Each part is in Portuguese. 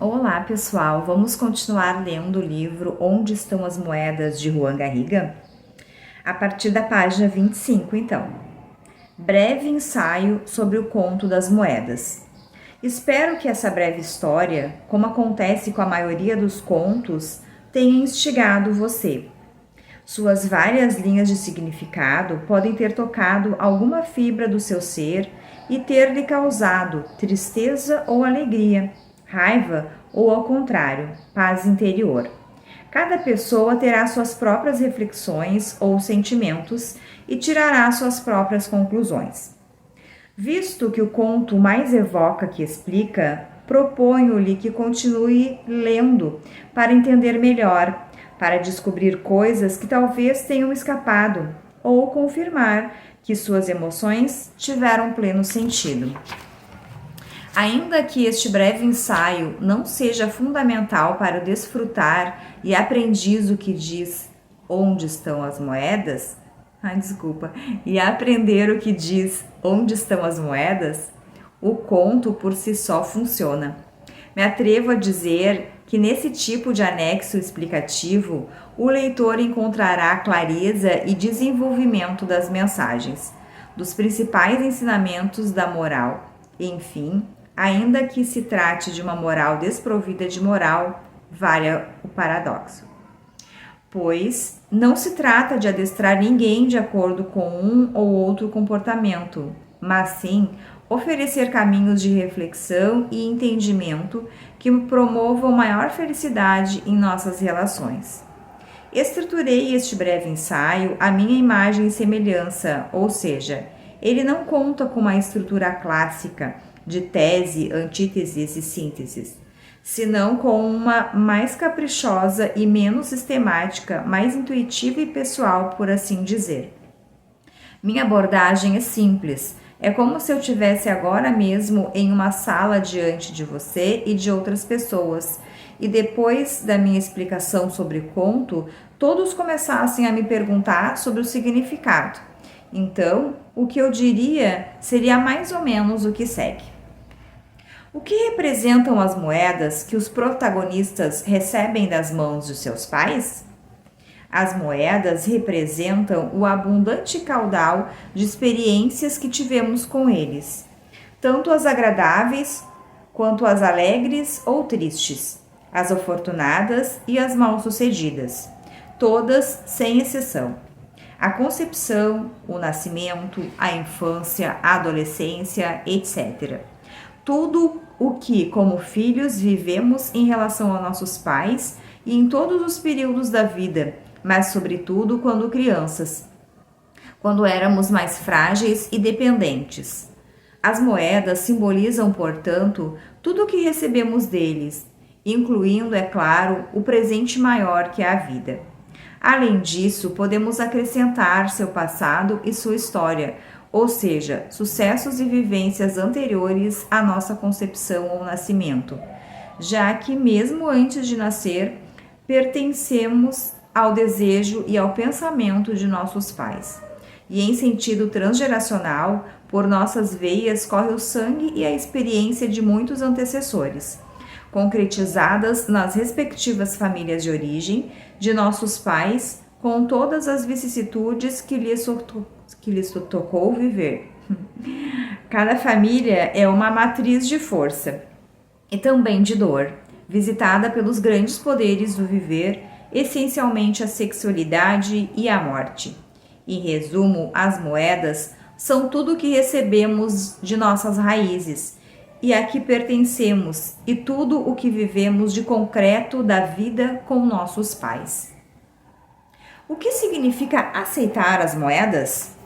Olá, pessoal! Vamos continuar lendo o livro Onde Estão as Moedas, de Juan Garriga? A partir da página 25, então. Breve ensaio sobre o conto das moedas. Espero que essa breve história, como acontece com a maioria dos contos, tenha instigado você. Suas várias linhas de significado podem ter tocado alguma fibra do seu ser e ter lhe causado tristeza ou alegria, raiva ou, ao contrário, paz interior. Cada pessoa terá suas próprias reflexões ou sentimentos e tirará suas próprias conclusões. Visto que o conto mais evoca que explica, proponho-lhe que continue lendo para entender melhor, para descobrir coisas que talvez tenham escapado ou confirmar que suas emoções tiveram pleno sentido. Ainda que este breve ensaio não seja fundamental para o desfrutar e aprendiz o que diz onde estão as moedas, e aprender o que diz onde estão as moedas, o conto por si só funciona. Me atrevo a dizer que nesse tipo de anexo explicativo, o leitor encontrará clareza e desenvolvimento das mensagens, dos principais ensinamentos da moral. Enfim, ainda que se trate de uma moral desprovida de moral, vale o paradoxo. Pois não se trata de adestrar ninguém de acordo com um ou outro comportamento, mas sim oferecer caminhos de reflexão e entendimento que promovam maior felicidade em nossas relações. Estruturei este breve ensaio à minha imagem e semelhança, ou seja, ele não conta com uma estrutura clássica de tese, antíteses e sínteses, senão com uma mais caprichosa e menos sistemática, mais intuitiva e pessoal, por assim dizer. Minha abordagem é simples, é como se eu estivesse agora mesmo em uma sala diante de você e de outras pessoas, e depois da minha explicação sobre o conto, todos começassem a me perguntar sobre o significado. Então, o que eu diria seria mais ou menos o que segue. O que representam as moedas que os protagonistas recebem das mãos de seus pais? As moedas representam o abundante caudal de experiências que tivemos com eles, tanto as agradáveis quanto as alegres ou tristes, as afortunadas e as mal-sucedidas, todas sem exceção. A concepção, o nascimento, a infância, a adolescência, etc. Tudo o que, como filhos, vivemos em relação aos nossos pais e em todos os períodos da vida, mas sobretudo quando crianças, quando éramos mais frágeis e dependentes. As moedas simbolizam, portanto, tudo o que recebemos deles, incluindo, é claro, o presente maior que é a vida. Além disso, podemos acrescentar seu passado e sua história, ou seja, sucessos e vivências anteriores à nossa concepção ou nascimento, já que mesmo antes de nascer, pertencemos ao desejo e ao pensamento de nossos pais. E em sentido transgeracional, por nossas veias corre o sangue e a experiência de muitos antecessores, concretizadas nas respectivas famílias de origem de nossos pais, com todas as vicissitudes que lhes tocou viver. Cada família é uma matriz de força e também de dor, visitada pelos grandes poderes do viver, essencialmente a sexualidade e a morte. Em resumo, as moedas são tudo o que recebemos de nossas raízes e a que pertencemos, e tudo o que vivemos de concreto da vida com nossos pais. O que significa aceitar as moedas?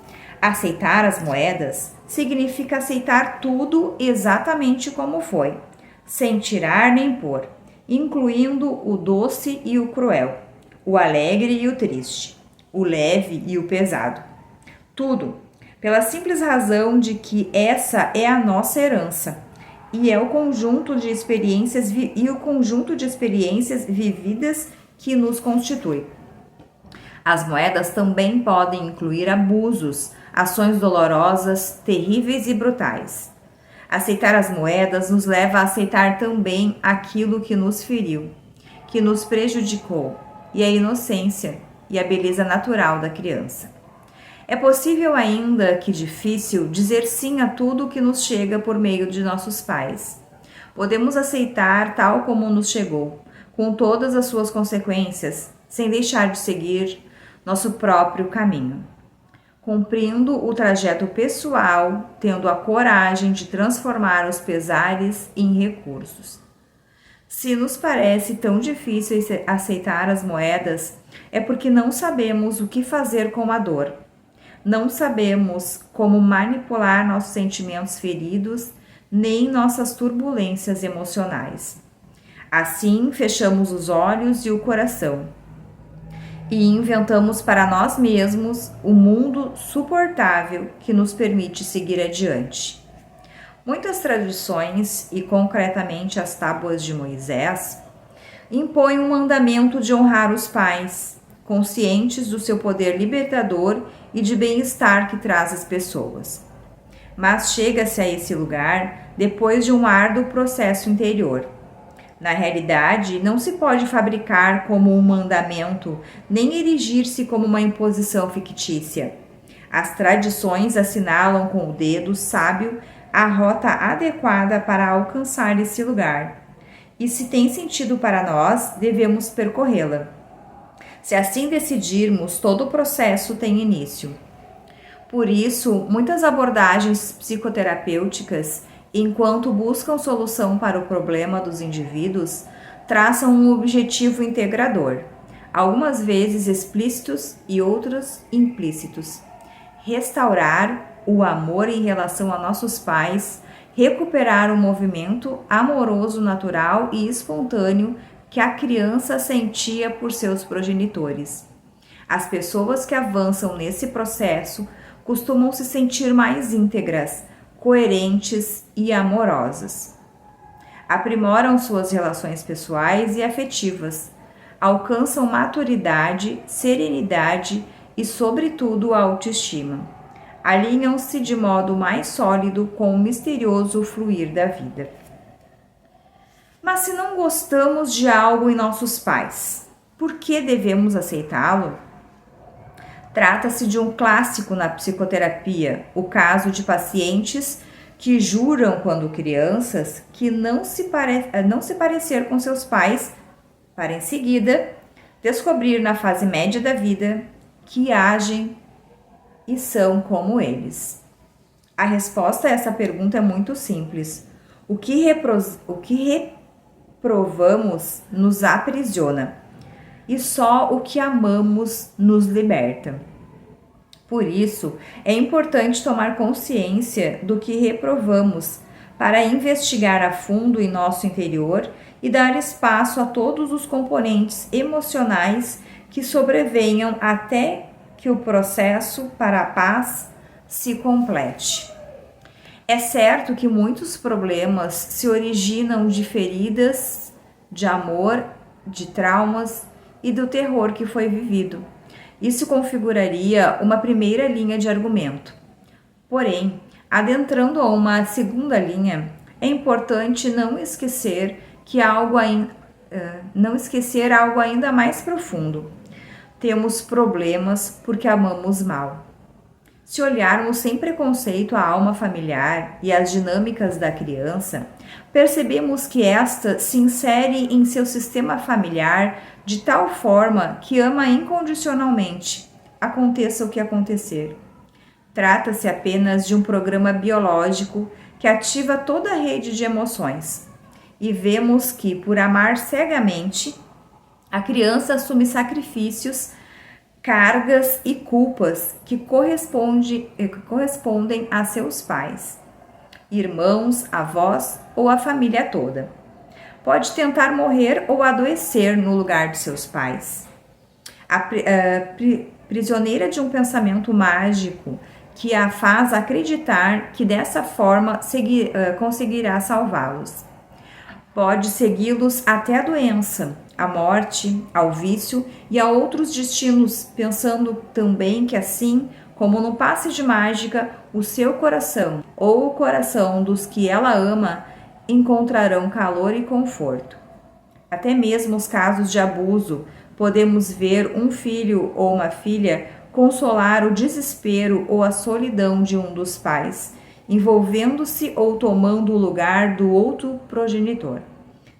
Aceitar as moedas significa aceitar tudo exatamente como foi, sem tirar nem pôr, incluindo o doce e o cruel, o alegre e o triste, o leve e o pesado. Tudo, pela simples razão de que essa é a nossa herança e é o conjunto de experiências vividas que nos constitui. As moedas também podem incluir abusos, ações dolorosas, terríveis e brutais. Aceitar as moedas nos leva a aceitar também aquilo que nos feriu, que nos prejudicou, e a inocência e a beleza natural da criança. É possível, ainda que difícil, dizer sim a tudo que nos chega por meio de nossos pais. Podemos aceitar tal como nos chegou, com todas as suas consequências, sem deixar de seguir nosso próprio caminho, cumprindo o trajeto pessoal, tendo a coragem de transformar os pesares em recursos. Se nos parece tão difícil aceitar as moedas, é porque não sabemos o que fazer com a dor. Não sabemos como manipular nossos sentimentos feridos, nem nossas turbulências emocionais. Assim, fechamos os olhos e o coração e inventamos para nós mesmos um mundo suportável que nos permite seguir adiante. Muitas tradições, e concretamente as Tábuas de Moisés, impõem um mandamento de honrar os pais, conscientes do seu poder libertador e de bem-estar que traz às pessoas. Mas chega-se a esse lugar depois de um árduo processo interior. Na realidade, não se pode fabricar como um mandamento, nem erigir-se como uma imposição fictícia. As tradições assinalam com o dedo sábio a rota adequada para alcançar esse lugar. E se tem sentido para nós, devemos percorrê-la. Se assim decidirmos, todo o processo tem início. Por isso, muitas abordagens psicoterapêuticas, enquanto buscam solução para o problema dos indivíduos, traçam um objetivo integrador, algumas vezes explícitos e outros implícitos. Restaurar o amor em relação a nossos pais, recuperar o movimento amoroso natural e espontâneo que a criança sentia por seus progenitores. As pessoas que avançam nesse processo costumam se sentir mais íntegras, coerentes e amorosas. Aprimoram suas relações pessoais e afetivas, alcançam maturidade, serenidade e, sobretudo, autoestima. Alinham-se de modo mais sólido com o misterioso fluir da vida. Mas se não gostamos de algo em nossos pais, por que devemos aceitá-lo? Trata-se de um clássico na psicoterapia, o caso de pacientes que juram, quando crianças, que não se parecer com seus pais, para em seguida descobrir na fase média da vida que agem e são como eles. A resposta a essa pergunta é muito simples. O que reprovamos nos aprisiona, e só o que amamos nos liberta. Por isso, é importante tomar consciência do que reprovamos para investigar a fundo em nosso interior e dar espaço a todos os componentes emocionais que sobrevenham até que o processo para a paz se complete. É certo que muitos problemas se originam de feridas, de amor, de traumas e do terror que foi vivido. Isso configuraria uma primeira linha de argumento. Porém, adentrando a uma segunda linha, é importante não esquecer algo ainda mais profundo. Temos problemas porque amamos mal. Se olharmos sem preconceito a alma familiar e as dinâmicas da criança, percebemos que esta se insere em seu sistema familiar de tal forma que ama incondicionalmente, aconteça o que acontecer. Trata-se apenas de um programa biológico que ativa toda a rede de emoções. E vemos que, por amar cegamente, a criança assume sacrifícios, cargas e culpas que correspondem a seus pais, irmãos, avós ou a família toda. Pode tentar morrer ou adoecer no lugar de seus pais. Prisioneira de um pensamento mágico que a faz acreditar que dessa forma conseguirá salvá-los. Pode segui-los até a doença, à morte, ao vício e a outros destinos, pensando também que assim como no passe de mágica, o seu coração ou o coração dos que ela ama encontrarão calor e conforto. Até mesmo os casos de abuso, podemos ver um filho ou uma filha consolar o desespero ou a solidão de um dos pais, envolvendo-se ou tomando o lugar do outro progenitor.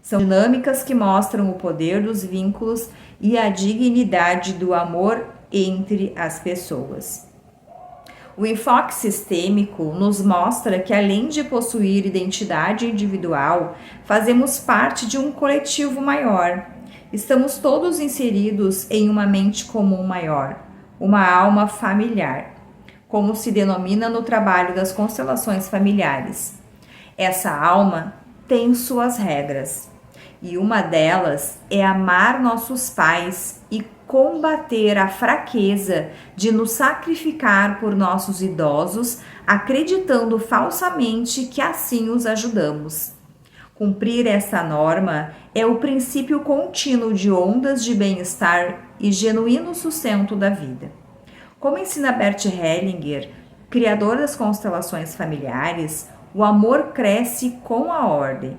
São dinâmicas que mostram o poder dos vínculos e a dignidade do amor entre as pessoas. O enfoque sistêmico nos mostra que, além de possuir identidade individual, fazemos parte de um coletivo maior. Estamos todos inseridos em uma mente comum maior, uma alma familiar, como se denomina no trabalho das constelações familiares. Essa alma tem suas regras, e uma delas é amar nossos pais e combater a fraqueza de nos sacrificar por nossos idosos, acreditando falsamente que assim os ajudamos. Cumprir essa norma é o princípio contínuo de ondas de bem-estar e genuíno sustento da vida. Como ensina Bert Hellinger, criador das constelações familiares, o amor cresce com a ordem.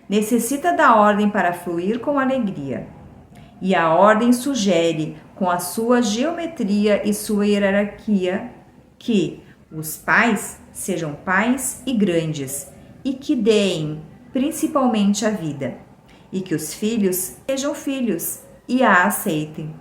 Necessita da ordem para fluir com alegria. E a ordem sugere, com a sua geometria e sua hierarquia, que os pais sejam pais e grandes, e que deem principalmente a vida, e que os filhos sejam filhos e a aceitem.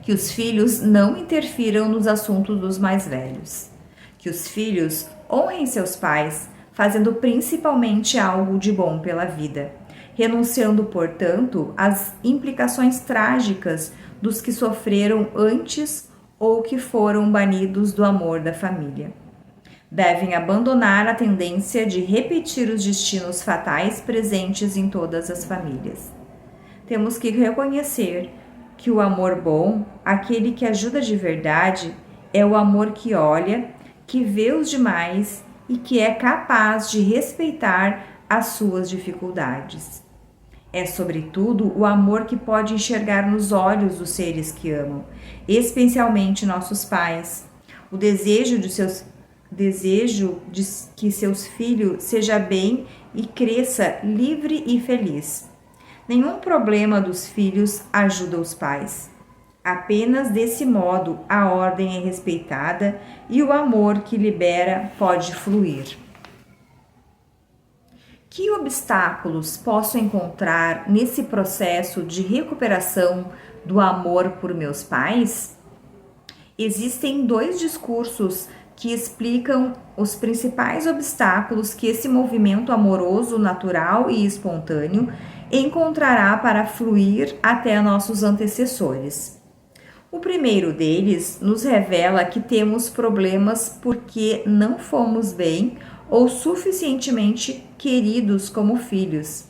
Que os filhos não interfiram nos assuntos dos mais velhos. Que os filhos honrem seus pais, fazendo principalmente algo de bom pela vida, renunciando, portanto, às implicações trágicas dos que sofreram antes ou que foram banidos do amor da família. Devem abandonar a tendência de repetir os destinos fatais presentes em todas as famílias. Temos que reconhecer que o amor bom, aquele que ajuda de verdade, é o amor que olha, que vê os demais e que é capaz de respeitar as suas dificuldades. É, sobretudo, o amor que pode enxergar nos olhos dos seres que amam, especialmente nossos pais. O desejo de que seus filhos seja bem e cresça livre e feliz. Nenhum problema dos filhos ajuda os pais. Apenas desse modo a ordem é respeitada e o amor que libera pode fluir. Que obstáculos posso encontrar nesse processo de recuperação do amor por meus pais? Existem 2 discursos que explicam os principais obstáculos que esse movimento amoroso, natural e espontâneo encontrará para fluir até nossos antecessores. O primeiro deles nos revela que temos problemas porque não fomos bem ou suficientemente queridos como filhos.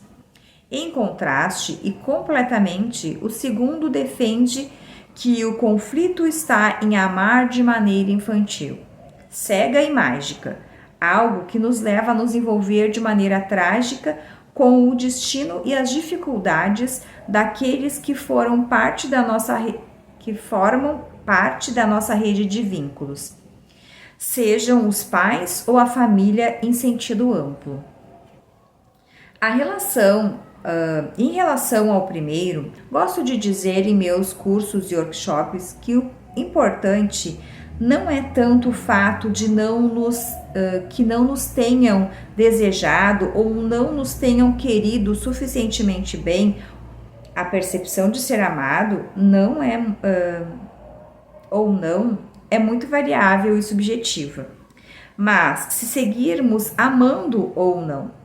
Em contraste e completamente, o segundo defende que o conflito está em amar de maneira infantil, cega e mágica, algo que nos leva a nos envolver de maneira trágica com o destino e as dificuldades daqueles que formam parte da nossa rede de vínculos, sejam os pais ou a família em sentido amplo. Em relação ao primeiro, gosto de dizer em meus cursos e workshops que o importante não é tanto o fato de que não nos tenham desejado ou não nos tenham querido suficientemente bem. A percepção de ser amado é muito variável e subjetiva. Mas se seguirmos amando ou não,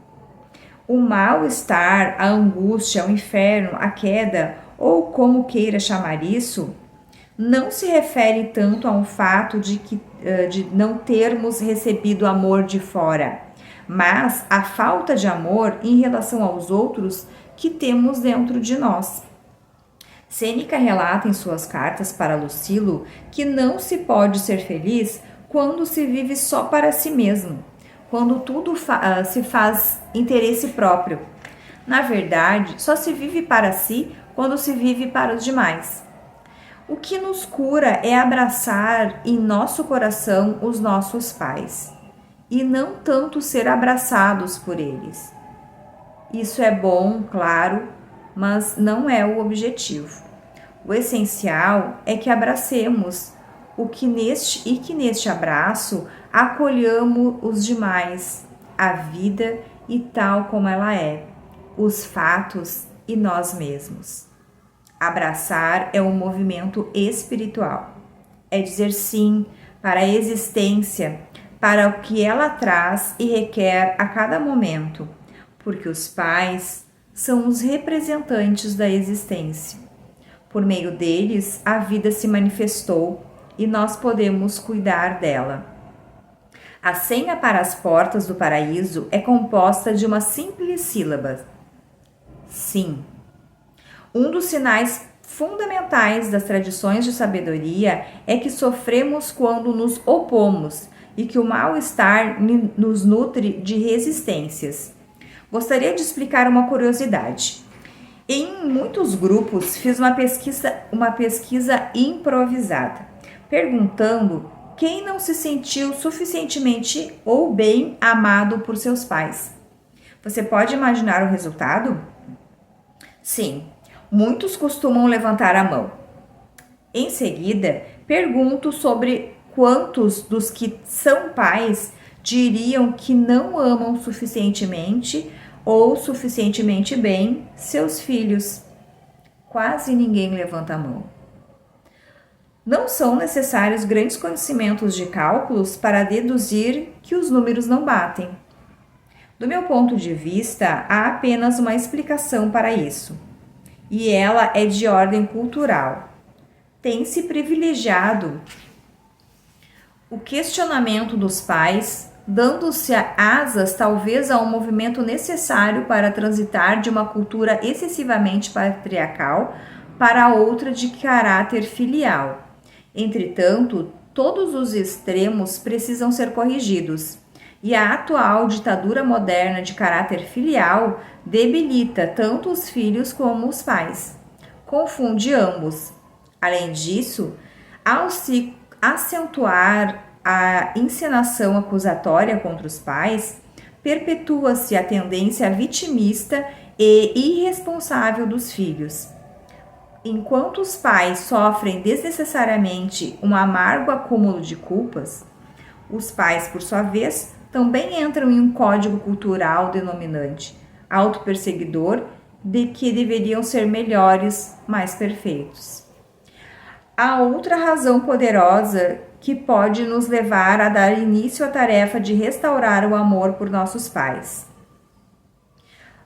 o mal-estar, a angústia, o inferno, a queda, ou como queira chamar isso, não se refere tanto a um fato de não termos recebido amor de fora, mas a falta de amor em relação aos outros que temos dentro de nós. Sêneca relata em suas cartas para Lucilo que não se pode ser feliz quando se vive só para si mesmo, quando tudo se faz interesse próprio. Na verdade, só se vive para si quando se vive para os demais. O que nos cura é abraçar em nosso coração os nossos pais e não tanto ser abraçados por eles. Isso é bom, claro, mas não é o objetivo. O essencial é que abracemos que neste abraço acolhamos os demais, a vida e tal como ela é, os fatos e nós mesmos. Abraçar é um movimento espiritual. É dizer sim para a existência, para o que ela traz e requer a cada momento, porque os pais são os representantes da existência. Por meio deles, a vida se manifestou e nós podemos cuidar dela. A senha para as portas do paraíso é composta de uma simples sílaba: sim. Um dos sinais fundamentais das tradições de sabedoria é que sofremos quando nos opomos e que o mal-estar nos nutre de resistências. Gostaria de explicar uma curiosidade. Em muitos grupos fiz uma pesquisa improvisada, perguntando quem não se sentiu suficientemente ou bem amado por seus pais. Você pode imaginar o resultado? Sim, muitos costumam levantar a mão. Em seguida, pergunto sobre quantos dos que são pais diriam que não amam suficientemente ou suficientemente bem seus filhos. Quase ninguém levanta a mão. Não são necessários grandes conhecimentos de cálculos para deduzir que os números não batem. Do meu ponto de vista, há apenas uma explicação para isso, e ela é de ordem cultural. Tem-se privilegiado o questionamento dos pais, dando-se asas talvez a um movimento necessário para transitar de uma cultura excessivamente patriarcal para outra de caráter filial. Entretanto, todos os extremos precisam ser corrigidos, e a atual ditadura moderna de caráter filial debilita tanto os filhos como os pais. Confunde ambos. Além disso, ao se acentuar a encenação acusatória contra os pais, perpetua-se a tendência vitimista e irresponsável dos filhos. Enquanto os pais sofrem desnecessariamente um amargo acúmulo de culpas, os pais, por sua vez, também entram em um código cultural denominante, autoperseguidor, de que deveriam ser melhores, mais perfeitos. Há outra razão poderosa que pode nos levar a dar início à tarefa de restaurar o amor por nossos pais.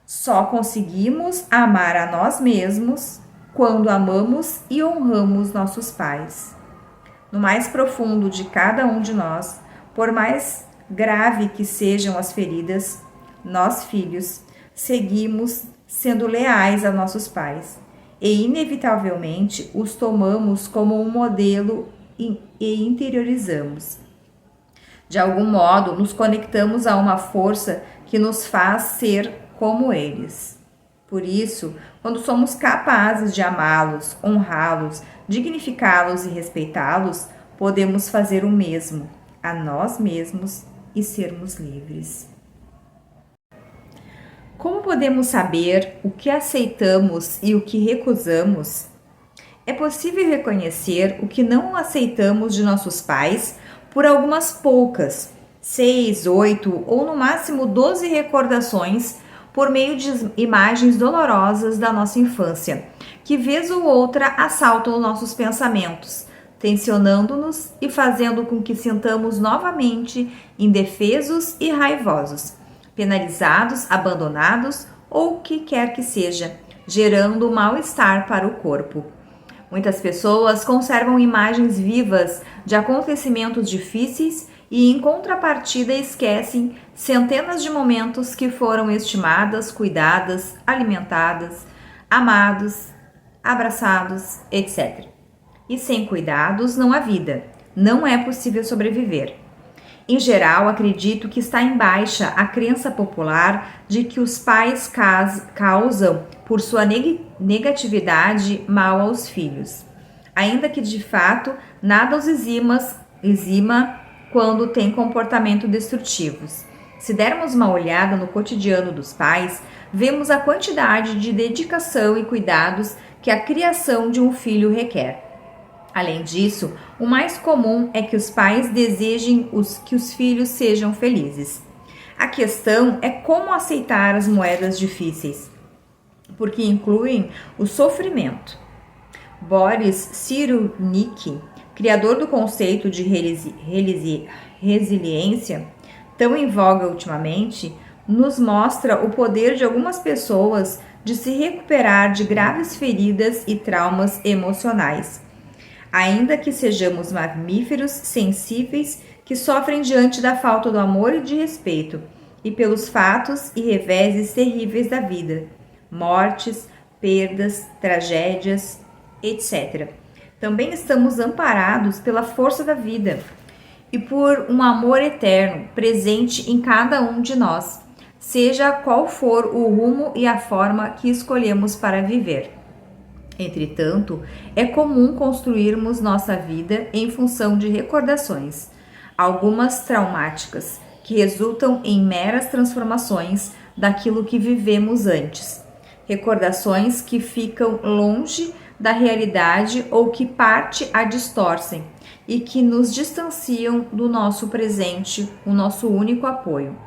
Só conseguimos amar a nós mesmos quando amamos e honramos nossos pais. No mais profundo de cada um de nós, por mais grave que sejam as feridas, nós, filhos, seguimos sendo leais a nossos pais e, inevitavelmente, os tomamos como um modelo e interiorizamos. De algum modo, nos conectamos a uma força que nos faz ser como eles. Por isso, quando somos capazes de amá-los, honrá-los, dignificá-los e respeitá-los, podemos fazer o mesmo a nós mesmos e sermos livres. Como podemos saber o que aceitamos e o que recusamos? É possível reconhecer o que não aceitamos de nossos pais por algumas poucas, 6, 8 ou no máximo 12 recordações por meio de imagens dolorosas da nossa infância, que vez ou outra assaltam nossos pensamentos, tensionando-nos e fazendo com que sintamos novamente indefesos e raivosos, penalizados, abandonados ou o que quer que seja, gerando mal-estar para o corpo. Muitas pessoas conservam imagens vivas de acontecimentos difíceis e, em contrapartida, esquecem centenas de momentos que foram estimadas, cuidadas, alimentadas, amados, abraçados, etc. E sem cuidados não há vida, não é possível sobreviver. Em geral, acredito que está em baixa a crença popular de que os pais causam, por sua negatividade, mal aos filhos. ainda que de fato nada os exima quando têm comportamento destrutivos. Se dermos uma olhada no cotidiano dos pais, vemos a quantidade de dedicação e cuidados que a criação de um filho requer. Além disso, o mais comum é que os pais desejem que os filhos sejam felizes. A questão é como aceitar as moedas difíceis, porque incluem o sofrimento. Boris Cyrulnik, criador do conceito de resiliência, tão em voga ultimamente, nos mostra o poder de algumas pessoas de se recuperar de graves feridas e traumas emocionais. Ainda que sejamos mamíferos sensíveis que sofrem diante da falta do amor e de respeito, e pelos fatos e reveses terríveis da vida, mortes, perdas, tragédias, etc. Também estamos amparados pela força da vida e por um amor eterno presente em cada um de nós, seja qual for o rumo e a forma que escolhemos para viver. Entretanto, é comum construirmos nossa vida em função de recordações, algumas traumáticas, que resultam em meras transformações daquilo que vivemos antes. Recordações que ficam longe da realidade ou que parte a distorcem e que nos distanciam do nosso presente, o nosso único apoio.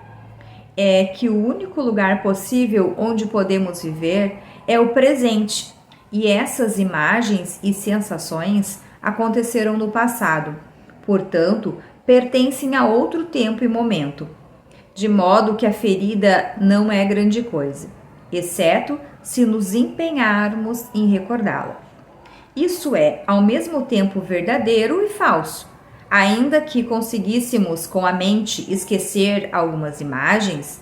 É que o único lugar possível onde podemos viver é o presente, e essas imagens e sensações aconteceram no passado, portanto, pertencem a outro tempo e momento, de modo que a ferida não é grande coisa, exceto se nos empenharmos em recordá-la. Isso é, ao mesmo tempo, verdadeiro e falso. Ainda que conseguíssemos com a mente esquecer algumas imagens,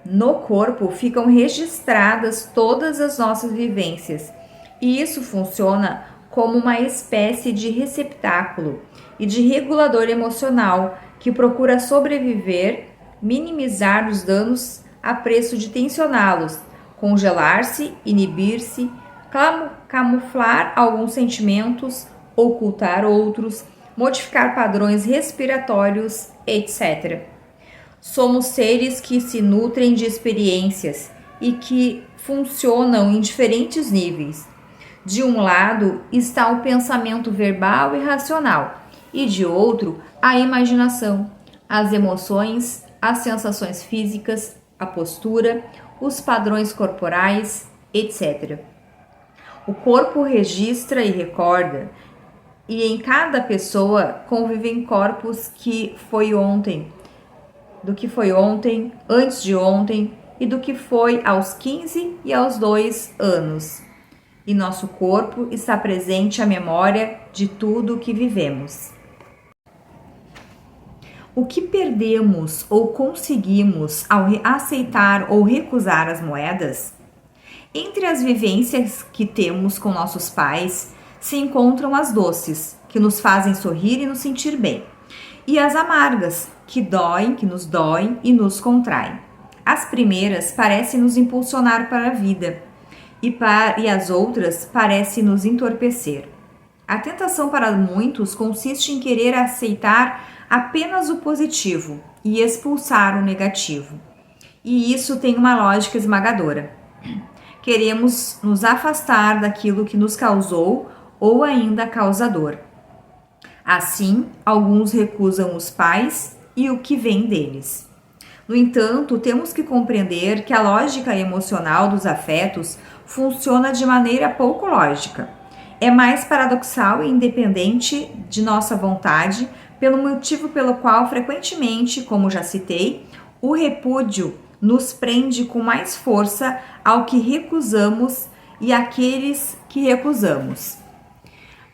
no corpo ficam registradas todas as nossas vivências, e isso funciona como uma espécie de receptáculo e de regulador emocional que procura sobreviver, minimizar os danos a preço de tensioná-los, congelar-se, inibir-se, camuflar alguns sentimentos, ocultar outros, modificar padrões respiratórios, etc. Somos seres que se nutrem de experiências e que funcionam em diferentes níveis. De um lado está o pensamento verbal e racional, e de outro, a imaginação, as emoções, as sensações físicas, a postura, os padrões corporais, etc. O corpo registra e recorda, e em cada pessoa convivem corpos do que foi ontem, antes de ontem e do que foi aos 15 e aos 2 anos. E nosso corpo está presente a memória de tudo o que vivemos. O que perdemos ou conseguimos ao aceitar ou recusar as moedas? Entre as vivências que temos com nossos pais se encontram as doces, que nos fazem sorrir e nos sentir bem, e as amargas, que nos doem e nos contraem. As primeiras parecem nos impulsionar para a vida, e as outras parecem nos entorpecer. A tentação para muitos consiste em querer aceitar apenas o positivo e expulsar o negativo. E isso tem uma lógica esmagadora. Queremos nos afastar daquilo que nos causou ou ainda causa dor. Assim, alguns recusam os pais e o que vem deles. No entanto, temos que compreender que a lógica emocional dos afetos funciona de maneira pouco lógica. É mais paradoxal e independente de nossa vontade, pelo motivo pelo qual, frequentemente, como já citei, o repúdio nos prende com mais força ao que recusamos e àqueles que recusamos.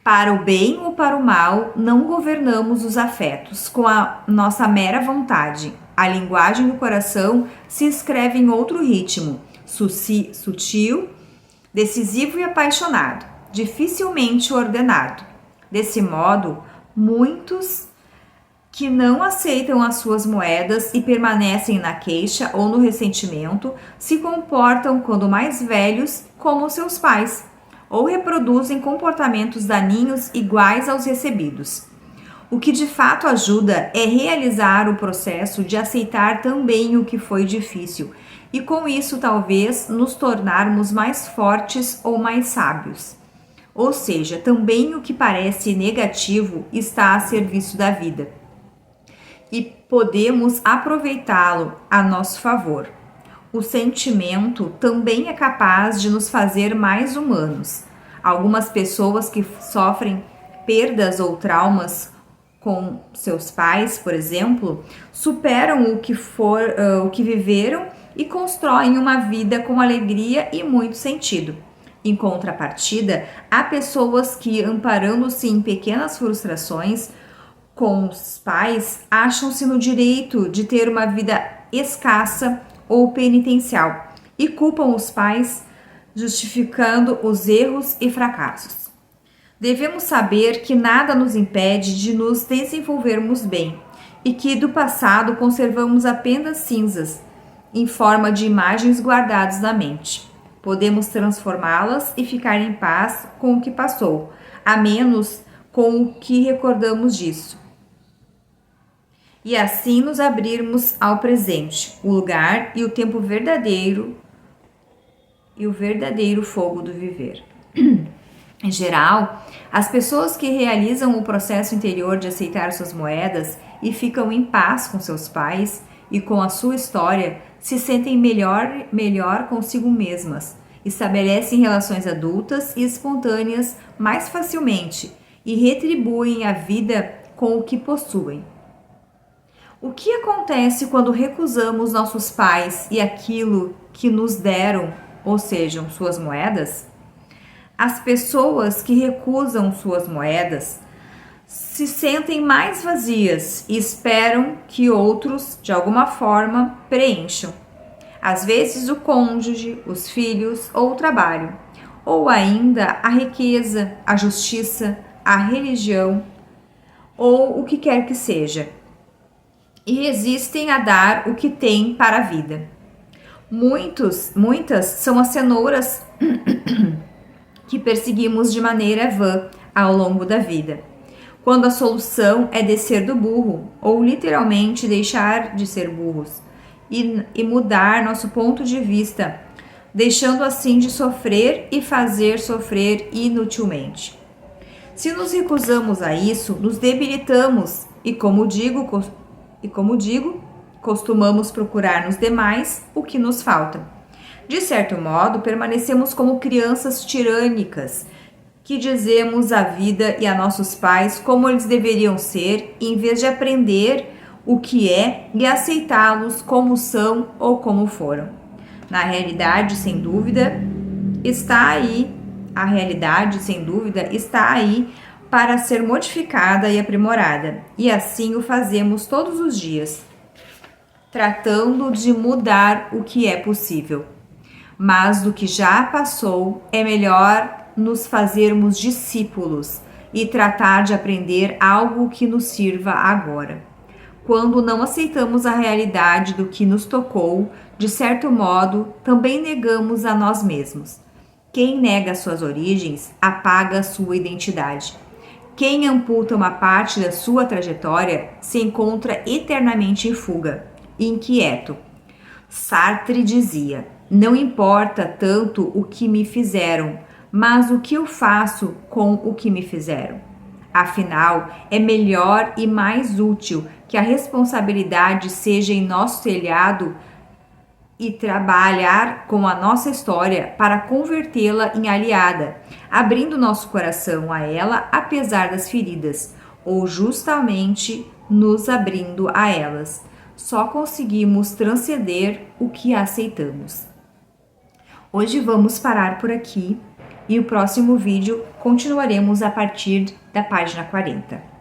Para o bem ou para o mal, não governamos os afetos com a nossa mera vontade. A linguagem do coração se escreve em outro ritmo, sutil, decisivo e apaixonado, dificilmente ordenado. Desse modo, muitos que não aceitam as suas moedas e permanecem na queixa ou no ressentimento se comportam, quando mais velhos, como seus pais, ou reproduzem comportamentos daninhos iguais aos recebidos. O que de fato ajuda é realizar o processo de aceitar também o que foi difícil e com isso talvez nos tornarmos mais fortes ou mais sábios. Ou seja, também o que parece negativo está a serviço da vida e podemos aproveitá-lo a nosso favor. O sentimento também é capaz de nos fazer mais humanos. Algumas pessoas que sofrem perdas ou traumas com seus pais, por exemplo, superam o que viveram e constroem uma vida com alegria e muito sentido. Em contrapartida, há pessoas que, amparando-se em pequenas frustrações com os pais, acham-se no direito de ter uma vida escassa ou penitencial e culpam os pais, justificando os erros e fracassos. Devemos saber que nada nos impede de nos desenvolvermos bem e que do passado conservamos apenas cinzas em forma de imagens guardadas na mente. Podemos transformá-las e ficar em paz com o que passou, a menos com o que recordamos disso. E assim nos abrirmos ao presente, o lugar e o tempo verdadeiro e o verdadeiro fogo do viver. Em geral, as pessoas que realizam o processo interior de aceitar suas moedas e ficam em paz com seus pais e com a sua história se sentem melhor consigo mesmas, estabelecem relações adultas e espontâneas mais facilmente e retribuem a vida com o que possuem. O que acontece quando recusamos nossos pais e aquilo que nos deram, ou sejam, suas moedas? As pessoas que recusam suas moedas se sentem mais vazias e esperam que outros, de alguma forma, preencham. Às vezes o cônjuge, os filhos ou o trabalho, ou ainda a riqueza, a justiça, a religião ou o que quer que seja. E resistem a dar o que têm para a vida. Muitas são as cenouras que perseguimos de maneira vã ao longo da vida, quando a solução é descer do burro, ou literalmente deixar de ser burros, e mudar nosso ponto de vista, deixando assim de sofrer e fazer sofrer inutilmente. Se nos recusamos a isso, nos debilitamos e, como digo, costumamos procurar nos demais o que nos falta. De certo modo, permanecemos como crianças tirânicas, que dizemos à vida e a nossos pais como eles deveriam ser, em vez de aprender o que é e aceitá-los como são ou como foram. Na realidade, sem dúvida, está aí. A realidade, sem dúvida, está aí para ser modificada e aprimorada, e assim o fazemos todos os dias, tratando de mudar o que é possível. Mas do que já passou, é melhor nos fazermos discípulos e tratar de aprender algo que nos sirva agora. Quando não aceitamos a realidade do que nos tocou, de certo modo, também negamos a nós mesmos. Quem nega suas origens, apaga sua identidade. Quem amputa uma parte da sua trajetória se encontra eternamente em fuga, inquieto. Sartre dizia: não importa tanto o que me fizeram, mas o que eu faço com o que me fizeram. Afinal, é melhor e mais útil que a responsabilidade seja em nosso telhado e trabalhar com a nossa história para convertê-la em aliada, abrindo nosso coração a ela apesar das feridas, ou justamente nos abrindo a elas. Só conseguimos transcender o que aceitamos. Hoje vamos parar por aqui e o próximo vídeo continuaremos a partir da página 40.